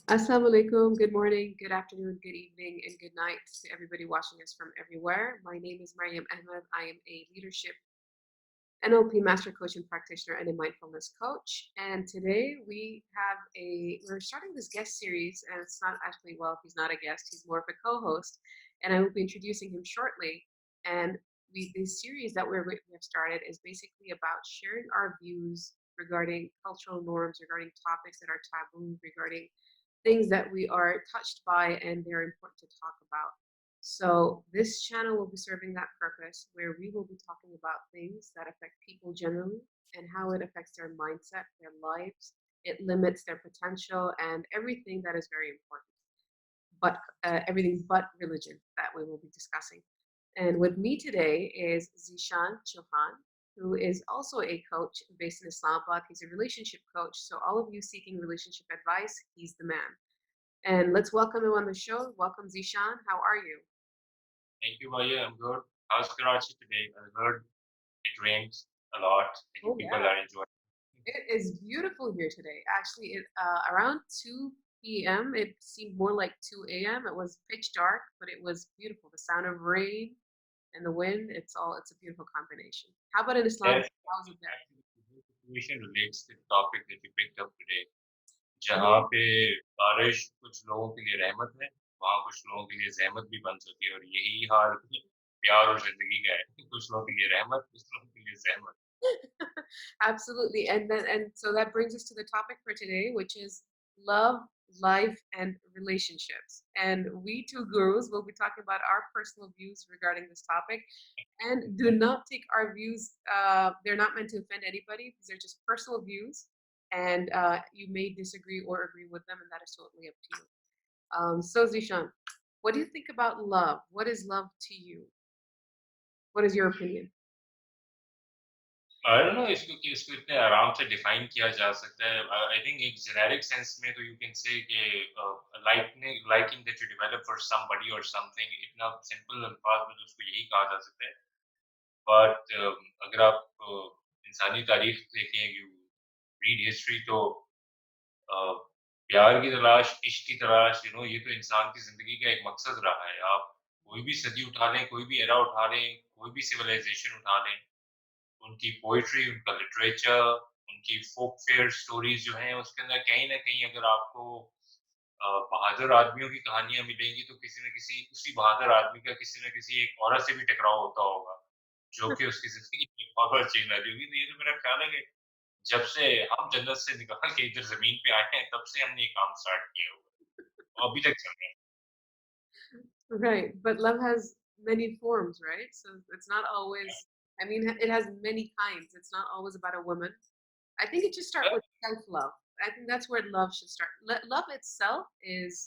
Assalamu alaikum. Good morning, good afternoon, good evening, and good night to everybody watching us from everywhere. My name is Marriam Ahmed. I am a leadership NLP master coach and practitioner and a mindfulness coach. And today we're starting this guest series, and it's not actually, well, he's not a guest, he's more of a co-host, and I will be introducing him shortly. And this series that we have started is basically about sharing our views regarding cultural norms, regarding topics that are taboo, regarding things that we are touched by and they're important to talk about. So, this channel will be serving that purpose where we will be talking about things that affect people generally and how it affects their mindset, their lives, it limits their potential, and everything that is very important, but everything but religion that we will be discussing. And with me today is Zeeshan Chauhan, who is also a coach based in Islamabad. He's a relationship coach. So, all of you seeking relationship advice, he's the man. And let's welcome him on the show. Welcome, Zeeshan. How are you? Thank you, Maya. I'm good. How's Karachi today? I heard it rains a lot. I think Oh, people yeah. are enjoying. It is beautiful here today. Actually, around 2 p.m., it seemed more like 2 a.m. It was pitch dark, but it was beautiful. The sound of rain and the wind, it's a beautiful combination. How about in Islam? Yes, How's it there? actually, the situation relates to the topic that you picked up today. जहाँ Mhm. पे बारिश कुछ लोगों के लिए रहमत है, वहाँ कुछ लोगों के लिए ज़हमत भी बन सकती है और यही हाल प्यार और ज़िंदगी का है। कुछ लोगों के लिए रहमत, कुछ लोगों के लिए ज़हमत। Absolutely. And so that brings us to the topic for today, which is love, life, and relationships. And we two gurus will be talking about our personal views regarding this topic. And do not take our views, they're not meant to offend anybody. These are just personal views. And you may disagree or agree with them, and that is totally up to you. So, Zishan, what do you think about love? What is love to you? What is your opinion? I don't know इसको इतने आराम से define किया जा सकता है। I think एक generic sense में तो यू कैन से कि liking that you develop for somebody और समथिंग इतना सिंपल अल्फाज में तो उसको यही कहा जा सकता है। बट अगर आप इंसानी तारीख देखें, यू रीड हिस्ट्री तो uh, प्यार की तलाश, इश्क की तलाश, ये तो इंसान की जिंदगी का एक मकसद रहा है। आप कोई भी सदी उठा लें, कोई भी एरा उठा लें, कोई भी सिविलाइजेशन उठा लें, उनकी पोएट्री, उनका लिटरेचर, उनकी फोक फेयर स्टोरीज जो हैं, उसके अंदर कहीं न कहीं अगर आपको बहादुर आदमियों की कहानियाँ मिलेंगी, तो किसी न किसी उसी बहादुर आदमी का किसी न किसी एक औरत से भी टकराव होता होगा, जो कि उसकी ज़िंदगी में बहुत बड़ा चेंज ला दी होगी। तो ये तो मेरा ख़्याल है कि जब से हम जन्नत से निकल के इधर ज़मीन पे आए हैं, तब से हमने ये काम स्टार्ट किया हुआ है। और अभी तक चल रहा है। Right, but love has many forms, right? So it's not always, I mean, it has many kinds. It's not always about a woman. I think it should start with self love. I think that's where love should start. Love itself is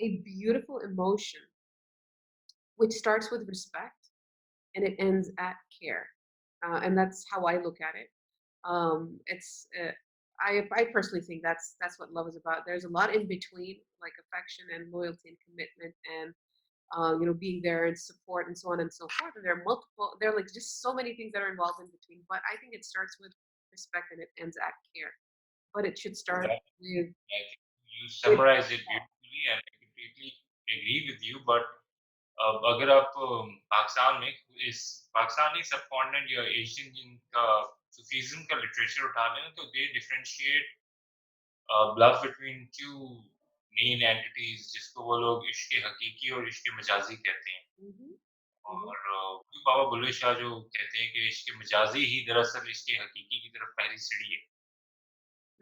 a beautiful emotion, which starts with respect and it ends at care. And that's how I look at it. It's I personally think that's what love is about. There's a lot in between, like affection and loyalty and commitment and being there and support and so on and so forth. And there are like just so many things that are involved in between. But I think it starts with respect and it ends at care. But it should start with I think you with summarize it beautifully and I completely agree with you, but अगर आप पाकिस्तान में इस Pakistani subcontinent या Asian जिनका सूफीज़्म का literature उठा लें तो they differentiate love between two main entities जिसको वो लोग इश्क हकीकी और इश्क मजाजी कहते हैं। mhm, mhm, और बाबा बुल्ले शाह जो कहते हैं कि इश्क मजाजी ही दरअसल इश्क हकीकी की तरफ पहली सीढ़ी है।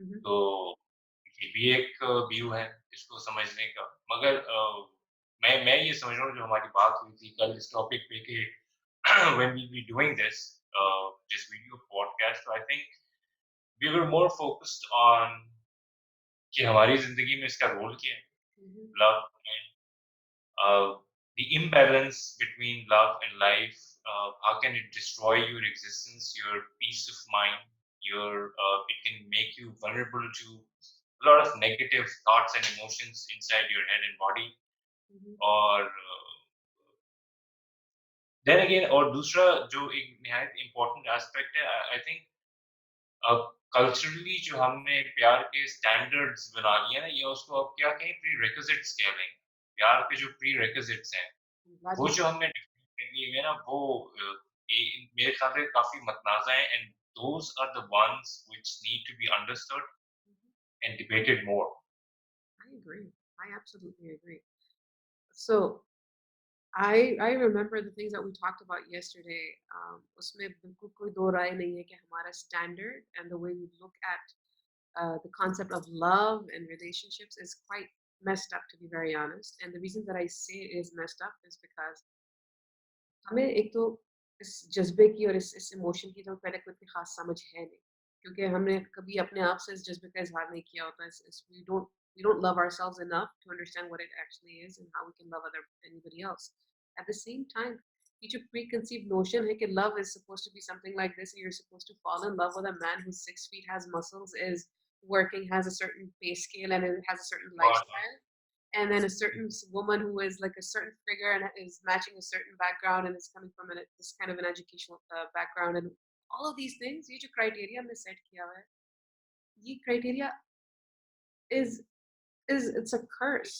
mhm. तो ये भी एक व्यू है इसको समझने का। मगर मैं ये समझ रहा हूँ जो हमारी बात हुई थी कल इस टॉपिक पे कि when we'll be doing this video podcast, so I think we were more focused on कि हमारी ज़िंदगी में इसका रोल क्या है? Mhm. Love and the imbalance between love and life, how can it destroy your existence, your peace of mind, it can make you vulnerable to a lot of negative thoughts and emotions inside your head and body. Mhm. और then again और दूसरा जो एक निहायत important aspect है I think culturally जो हमने प्यार के स्टैंडर्ड्स बना लिए ना, या उसको अब क्या कहें, प्री-रिक्विज़िट्स कह लें। प्यार के जो प्री-रिक्विज़िट्स हैं, I'm glad वो you जो said हमने डिफाइन कर लिए हुए हैं ना, वो मेरे ख्याल से काफ़ी मतनाज़ा हैं, and those are the ones which need to be understood that. And debated more. I agree. I absolutely agree. So I remember the things that we talked about yesterday. उसमें बिल्कुल कोई दो राय नहीं है कि हमारा standard and the way we look at the concept of love and relationships is quite messed up, to be very honest. And the reason that I say it is messed up is because हमें एक तो इस जज़्बे की और इस emotion की तो पहले कोई इतनी ख़ास समझ है नहीं, क्योंकि हमने कभी अपने आप से इस जज़्बे का इज़हार नहीं किया होता है। इस we don't love ourselves enough to understand what it actually is and how we can love anybody else. At the same time, ये जो preconceived notion है कि love is supposed to be something like this and you're supposed to fall in love with a man who's 6 feet, has muscles, is working, has a certain pay scale, and it has a certain lifestyle, and then a certain woman who is like a certain figure and is matching a certain background and is coming from this kind of an educational background and all of these things ये जो criteria हमने set किया हुआ है ये criteria is it's a curse.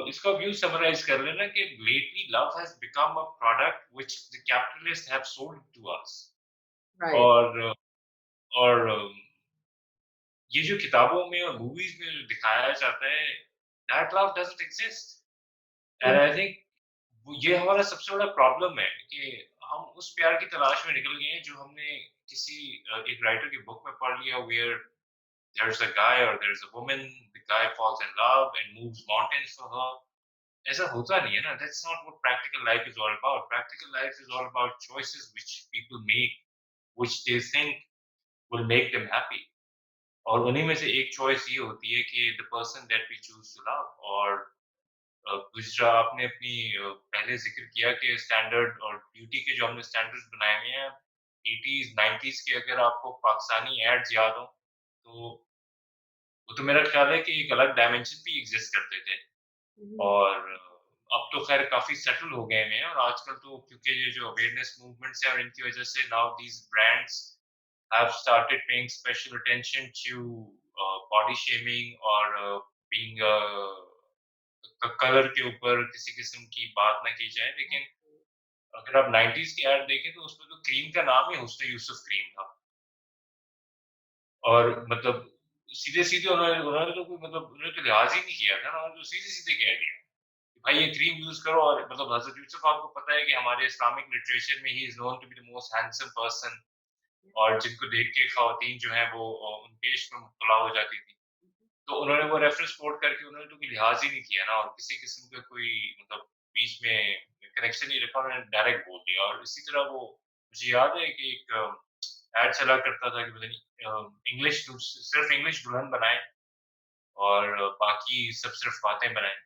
इसका view summarise कर लेना कि lately love has become a product which the capitalist have sold to us. Right. और और ये जो किताबों में और मूवीज़ में जो दिखाया जाता है, that love doesn't exist. And Mhm. I think वो ये हमारा सबसे बड़ा प्रॉब्लम है कि हम उस प्यार की तलाश में निकल गए हैं जो हमने किसी एक राइटर की बुक में पढ़ लिया, where there is a guy और there is a woman, the guy falls in love and moves mountains for her. ऐसा होता नहीं है ना, that's not what practical life is all about. Practical life is all about choices which people make, which they think will make them happy. और उन्हीं में से एक चॉइस ये होती है कि the person that we choose to love. और दूसरा आपने अपनी पहले ज़िक्र किया कि स्टैंडर्ड और ब्यूटी के जो हमने स्टैंडर्ड्स बनाए हुए हैं, 80s 90s के अगर आपको पाकिस्तानी एड्स याद हों, तो वो तो मेरा ख़्याल है कि एक अलग डायमेंशन भी एग्ज़िस्ट करते थे। Mhm. और अब तो ख़ैर काफ़ी सेटल हो गए हैं, और आजकल तो क्योंकि ये जो अवेयरनेस मूवमेंट्स हैं और इनकी वज़ह से now these brands have started paying special attention to body shaming और being कलर के ऊपर किसी किस्म की बात ना की जाए। लेकिन अगर आप 90s की ऐड देखें तो उसमें तो क्रीम का नाम ही हुस्न यूसुफ क्रीम था। और मतलब सीधे-सीधे उन्होंने उन्होंने तो कोई मतलब उन्होंने तो लिहाज़ ही नहीं किया था ना, उन्होंने तो सीधे-सीधे कह दिया कि भाई ये क्रीम यूज़ करो। और मतलब हज़रत यूसुफ आपको पता है कि हमारे इस्लामिक लिटरेचर में ही is known to be the most handsome person, Yeah. और जिनको देख के ख़वातीन जो हैं वो उनके इश्क में मुब्तला हो जाती थी। Mhm. तो उन्होंने वो रेफ़रेंस कोट करके उन्होंने तो कोई लिहाज़ ही नहीं किया ना, और किसी किस्म का कोई मतलब बीच में कनेक्शन नहीं रखा, उन्होंने डायरेक्ट बोल दिया। और इसी तरह वो मुझे याद है कि एक ऐड चला करता था कि पता नहीं इंग्लिश सिर्फ़ इंग्लिश दुल्हन बनाएँ और बाकी सब सिर्फ़ बातें बनाएँ।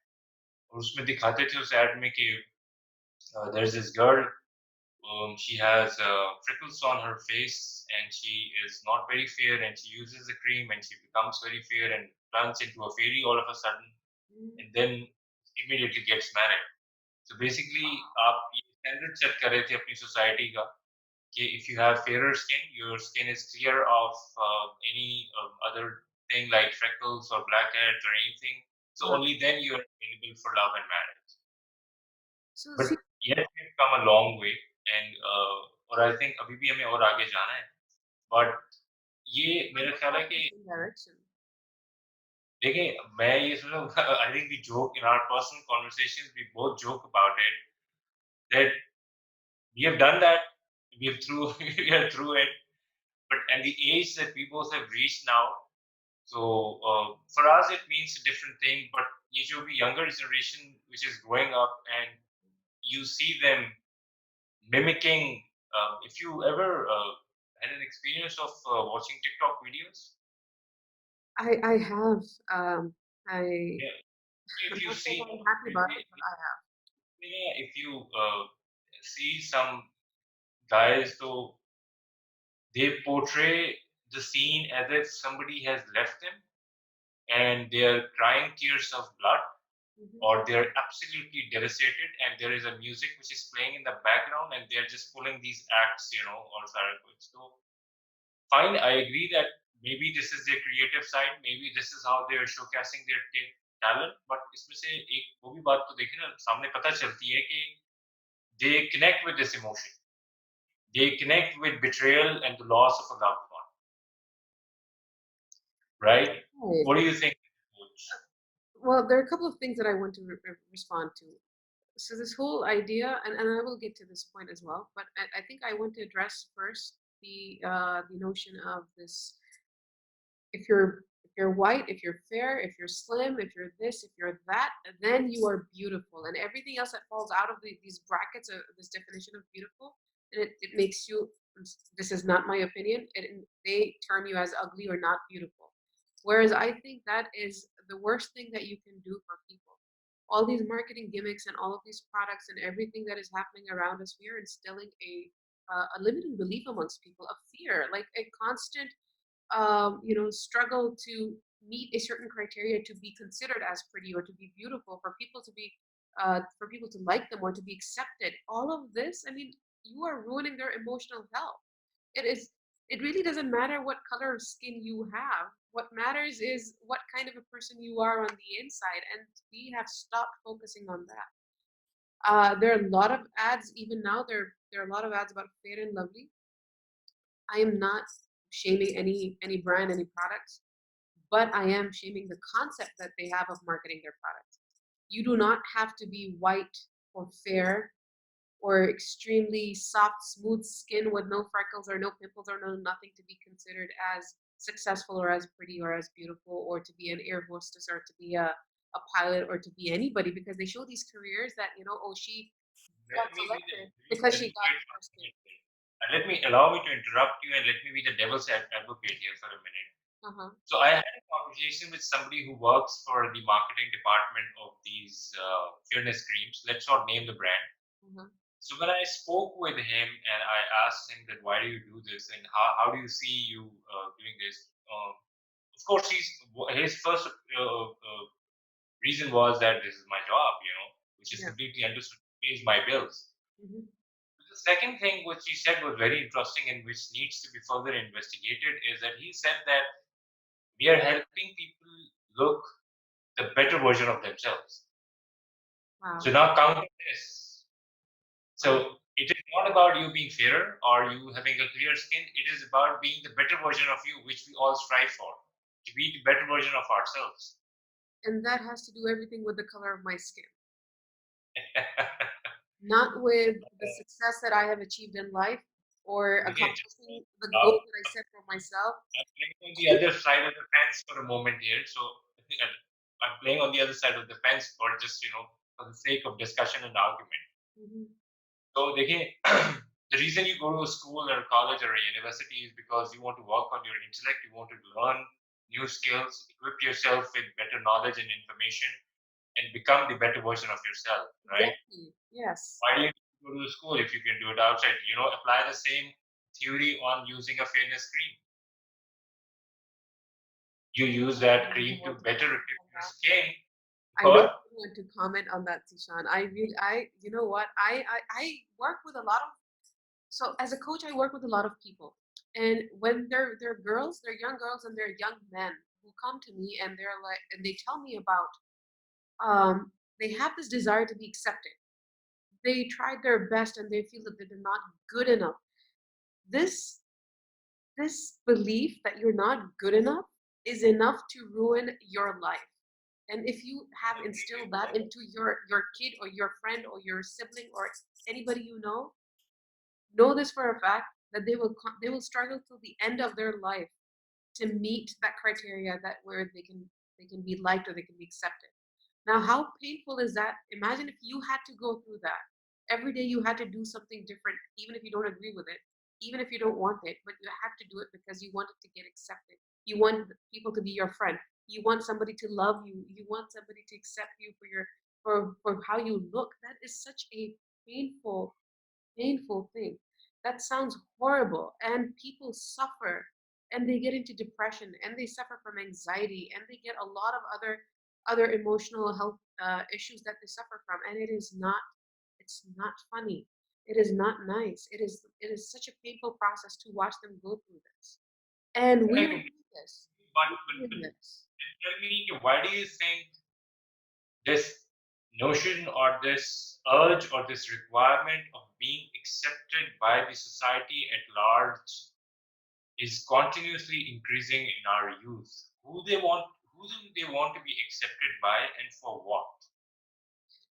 और उसमें दिखाते थे उस ऐड में कि there is this girl, she has freckles on her face and she is not very fair, and she uses the cream and she becomes very fair and turns into a fairy all of a sudden, Mhm. and then immediately gets married. So basically आप ये standard set कर रहे थे अपनी society का कि if you have fairer skin, your skin is clear of any other thing like freckles or blackheads or anything, so Wow. only then you are available for love and marriage. So But see, yet we've come a long way, and और I think अभी भी हमें और आगे जाना है। But ये I'm मेरा not ख़्याल है going in the कि same direction. देखिए, मैं ये सोच रहा हूँ I think we joke in our personal conversations, we both joke about it that we have done that, we have through we are through it, but at the age that we both have reached now, so for us it means a different thing, but ये जो भी younger generation which is growing up, and you see them mimicking. If you ever had an experience of watching TikTok videos, I have I yeah, if I'm you not so see, very happy about it, but I have. yeah, if you see some guys, though they portray the scene as if somebody has left them and they are crying tears of blood, Mhm. or they're absolutely devastated, and there is a music which is playing in the background, and they're just pulling these acts, or Sarah. So fine, I agree that maybe this is their creative side, maybe this is how they are showcasing their talent, but इसमें से एक वो भी बात तो देखिए ना, सामने पता चलती है कि they connect with this emotion, they connect with betrayal and the loss of a loved one, right? Right. What do you think, Coach? Well, there are a couple of things that I want to respond to. So this whole idea, and I will get to this point as well, but I think I want to address first the notion of this: if you're white, if you're fair, if you're slim, if you're this, if you're that, then you are beautiful, and everything else that falls out of these brackets of this definition of beautiful, and it makes you. This is not my opinion. They term you as ugly or not beautiful, whereas I think that is the worst thing that you can do for people. All these marketing gimmicks and all of these products and everything that is happening around us, we are instilling a limiting belief amongst people, a fear, like a constant struggle to meet a certain criteria to be considered as pretty or to be beautiful, for people to like them or to be accepted. All of this, I mean, you are ruining their emotional health. It is. It really doesn't matter what color of skin you have. What matters is what kind of a person you are on the inside, and we have stopped focusing on that. There are a lot of ads even now. There are a lot of ads about Fair and Lovely. I am not shaming any brand, any products, but I am shaming the concept that they have of marketing their products. You do not have to be white or fair or extremely soft, smooth skin with no freckles or no pimples or no nothing to be considered as successful or as pretty or as beautiful or to be an air hostess or to be a pilot or to be anybody, because they show these careers that, oh, she got Let me be the selected great because she got advocate for a first minute here. And let me allow me to interrupt you and let me be the devil's advocate here for a minute. uh-huh, So I had a conversation with somebody who works for the marketing department of these fairness creams. Let's not name the brand. uh-huh, So when I spoke with him and I asked him that why do you do this and how do you see you doing this? Of course, his first reason was that this is my job, which is yeah, completely understood, pays my bills. hmm, The second thing which he said was very interesting and which needs to be further investigated is that he said that we are helping people look the better version of themselves. wow, So now counter this. wow. So it is not about you being fairer or you having a clear skin. It is about being the better version of you, which we all strive for, to be the better version of ourselves. And that has to do everything with the color of my skin, not with the success that I have achieved in life or Again, accomplishing the now goal that I set for myself. I'm playing on the other side of the fence for a moment here. So I'm playing on the other side of the fence for just, for the sake of discussion and argument. Mhm. So again, the reason you go to a school or a college or a university is because you want to work on your intellect, you want to learn new skills, equip yourself with better knowledge and information, and become the better version of yourself, right? Exactly. Yes. Why do you go to the school if you can do it outside? Apply the same theory on using a fairness cream. You use I don't that really cream to want to better comment equip on your that. skin. I don't What? really want to comment on that, Zeeshan. You know what? I work with a lot of, so as a coach, I work with a lot of people. And when they're girls, they're young girls and they're young men who come to me and they're like, and they tell me about, they have this desire to be accepted. They tried their best and they feel that they're not good enough. This this belief that you're not good enough is enough to ruin your life. And if you have instilled that into your kid or your friend or your sibling or anybody know this for a fact that they will struggle till the end of their life to meet that criteria, that where they can be liked or they can be accepted. Now, how painful is that? Imagine if you had to go through that. Every day you had to do something different, even if you don't agree with it, even if you don't want it, but you have to do it because you want it to get accepted. You want people to be your friend. You want somebody to love you. You want somebody to accept you for how you look. That is such a painful, painful thing. That sounds horrible. And people suffer and they get into depression and they suffer from anxiety and they get a lot of other emotional health issues that they suffer from. And it's not funny. It is not nice. It is such a painful process to watch them go through this. And we don't Like, do this. but, We're but, doing but this. tell me, why do you think this notion or this urge or this requirement of being accepted by the society at large is continuously increasing in our youth? Who do they want to be accepted by, and for what?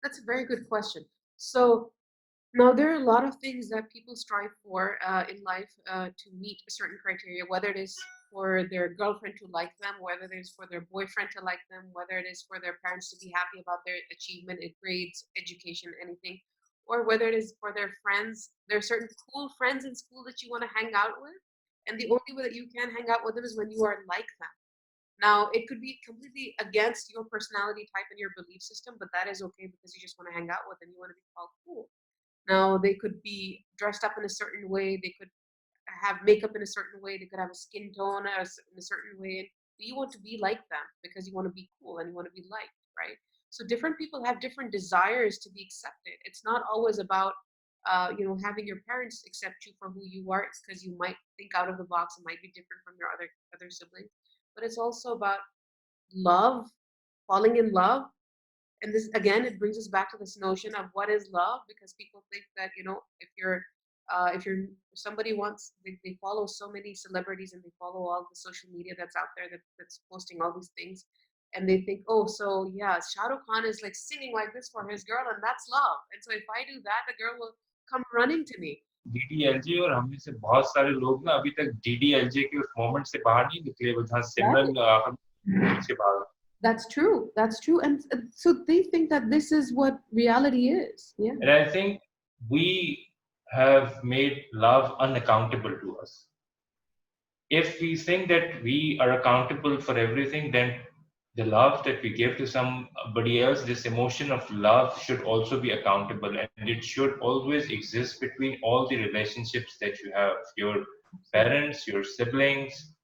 That's a very good question. So now, there are a lot of things that people strive for in life to meet a certain criteria, whether it is for their girlfriend to like them, whether it is for their boyfriend to like them, whether it is for their parents to be happy about their achievement in grades, education, anything, or whether it is for their friends. There are certain cool friends in school that you want to hang out with, and the only way that you can hang out with them is when you are like them. Now, it could be completely against your personality type and your belief system, but that is okay because you just want to hang out with them. You want to be called cool. Now, they could be dressed up in a certain way. They could have makeup in a certain way. They could have a skin tone in a certain way. And you want to be like them because you want to be cool and you want to be liked, right? So different people have different desires to be accepted. It's not always about, having your parents accept you for who you are. It's because you might think out of the box and might be different from your other siblings. But it's also about love, falling in love, and this again, it brings us back to this notion of what is love, because people think that if you're somebody wants they follow so many celebrities and they follow all the social media that's out there that's posting all these things, and they think, oh, so yeah, Shah Rukh Khan is like singing like this for his girl and that's love, and so if I do that, the girl will come running to me. DDLJ और हम में से बहुत सारे लोग ना अभी तक डीडीएलजे के उस मोमेंट से बाहर नहीं निकले वो जहाँ Right. सिमरन से बाहर. That's true, and so they think that this is what reality is. Yeah. And I think we have made love unaccountable to us. If we think that we are accountable for everything, then the love that we give to somebody else, this emotion of love should also be accountable, and it should always exist between all the relationships that you have, your Absolutely. parents, your siblings,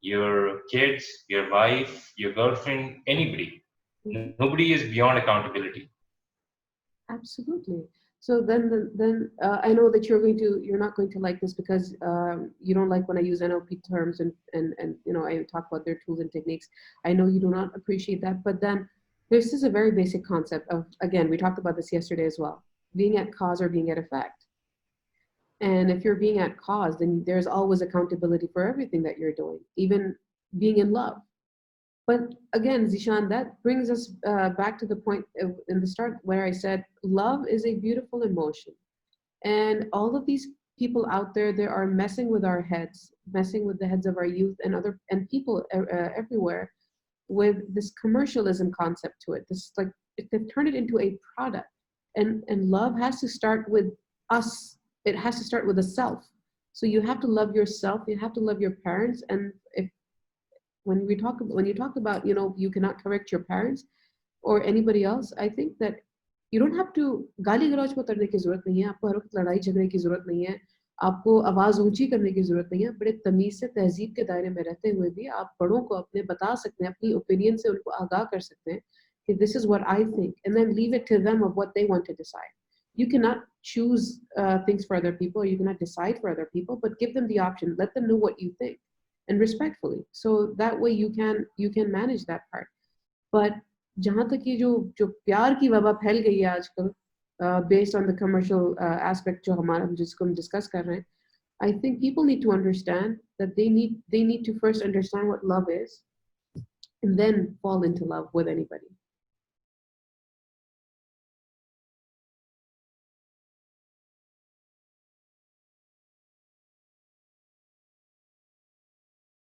your kids, your wife, your girlfriend, anybody. Mhm. Nobody is beyond accountability. Absolutely. So then I know that you're not going to like this because you don't like when I use NLP terms and I talk about their tools and techniques. I know you do not appreciate that, but then this is a very basic concept of, again, we talked about this yesterday as well, being at cause or being at effect. And if you're being at cause, then there's always accountability for everything that you're doing, even being in love. But again, Zishan, that brings us back to the point in the start where I said love is a beautiful emotion. And all of these people out there, they are messing with our heads, messing with the heads of our youth and people everywhere with this commercialism concept to it. This like they've turned it into a product, and love has to start with us. It has to start with the self. So you have to love yourself. You have to love your parents, and if when you talk about you cannot correct your parents or anybody else, I think that you don't have to गाली गलौज में उतरने की जरूरत नहीं है, आपको हर वक्त लड़ाई झगड़े की जरूरत नहीं है, आपको आवाज ऊंची करने की जरूरत नहीं है, बड़े तमीज से तहजीब के दायरे में रहते हुए भी आप बड़ों को अपने बता सकते हैं, अपनी ओपिनियन से उनको आगाह कर सकते हैं कि this is what I think, and then leave it to them of what they want to decide. You cannot choose things for other people, or you cannot decide for other people, but give them the option, let them know what you think, and respectfully, so that way you can manage that part. But जहाँ तक ये जो जो प्यार की वबा फैल गई है आजकल, based on the commercial aspect जो हमारा जिसको हम discuss कर रहे हैं, I think people need to understand that they need to first understand what love is and then fall into love with anybody.